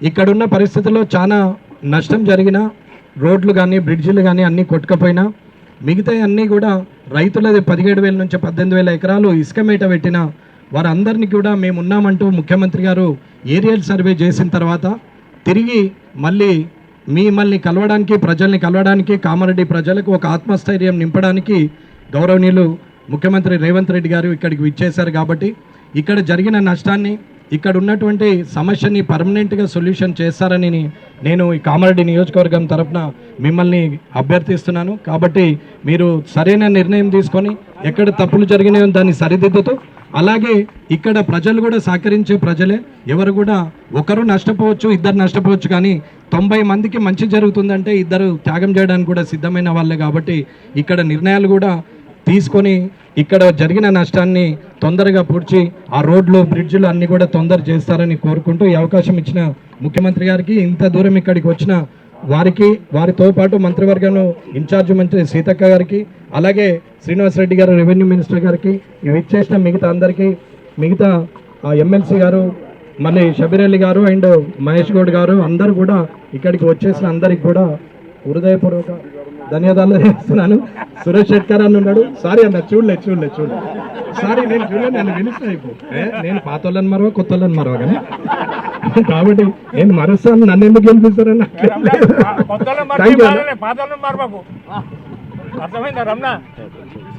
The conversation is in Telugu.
ఇక్కడున్న పరిస్థితుల్లో చాలా నష్టం జరిగిన రోడ్లు కానీ బ్రిడ్జిలు కానీ అన్నీ కొట్టుకపోయినా మిగతా అన్నీ కూడా రైతులది 17,000 నుంచి 18,000 ఎకరాలు ఇసుక మేట పెట్టిన వారందరినీ కూడా మేము ఉన్నామంటూ ముఖ్యమంత్రి గారు ఏరియల్ సర్వే చేసిన తర్వాత తిరిగి మళ్ళీ మిమ్మల్ని కలవడానికి ప్రజల్ని కలవడానికి కామారెడ్డి ప్రజలకు ఒక ఆత్మస్థైర్యం నింపడానికి గౌరవనీయులు ముఖ్యమంత్రి రేవంత్ రెడ్డి గారు ఇక్కడికి విచ్చేశారు. కాబట్టి ఇక్కడ జరిగిన నష్టాన్ని ఇక్కడ ఉన్నటువంటి సమస్యని పర్మనెంట్గా సొల్యూషన్ చేస్తారని నేను ఈ కామారెడ్డి నియోజకవర్గం తరఫున మిమ్మల్ని అభ్యర్థిస్తున్నాను. కాబట్టి మీరు సరైన నిర్ణయం తీసుకొని ఎక్కడ తప్పులు జరిగినాయో దాన్ని సరిదిద్దుతూ అలాగే ఇక్కడ ప్రజలు కూడా సహకరించే ప్రజలే, ఎవరు కూడా ఒకరు నష్టపోవచ్చు ఇద్దరు నష్టపోవచ్చు, కానీ 90 మందికి మంచి జరుగుతుందంటే ఇద్దరు త్యాగం చేయడానికి కూడా సిద్ధమైన వాళ్ళే. కాబట్టి ఇక్కడ నిర్ణయాలు కూడా తీసుకొని ఇక్కడ జరిగిన నష్టాన్ని తొందరగా పూడ్చి ఆ రోడ్లు బ్రిడ్జ్లు అన్నీ కూడా తొందర చేస్తారని కోరుకుంటూ ఈ అవకాశం ఇచ్చిన ముఖ్యమంత్రి గారికి, ఇంత దూరం ఇక్కడికి వచ్చిన వారికి, వారితో పాటు మంత్రివర్గంలో ఇన్ఛార్జ్ మంత్రి సీతక్క గారికి, అలాగే శ్రీనివాసరెడ్డి గారు రెవెన్యూ మినిస్టర్ గారికి, ఇవి ఇచ్చేసిన మిగతా అందరికీ, మిగతా ఎమ్మెల్సీ గారు మళ్ళీ షబీర్ అలీ గారు అండ్ మహేష్ గౌడ్ గారు అందరూ కూడా ఇక్కడికి వచ్చేసిన అందరికి కూడా హృదయపూర్వక ధన్యవాదాలు చేస్తున్నాను. సురేష్ శెట్కర్ అని ఉన్నాడు. సారీ అన్న, చూడలే సారీ, నేను చూడలేదు, నన్ను పిలుస్తాను. ఇప్పుడు నేను పాత వాళ్ళని మరవ కొత్త వాళ్ళని మరవ కానీ కాబట్టి నేను మరుస్తాను, నన్ను ఎందుకు గెలిపిస్తారని థ్యాంక్ యూ.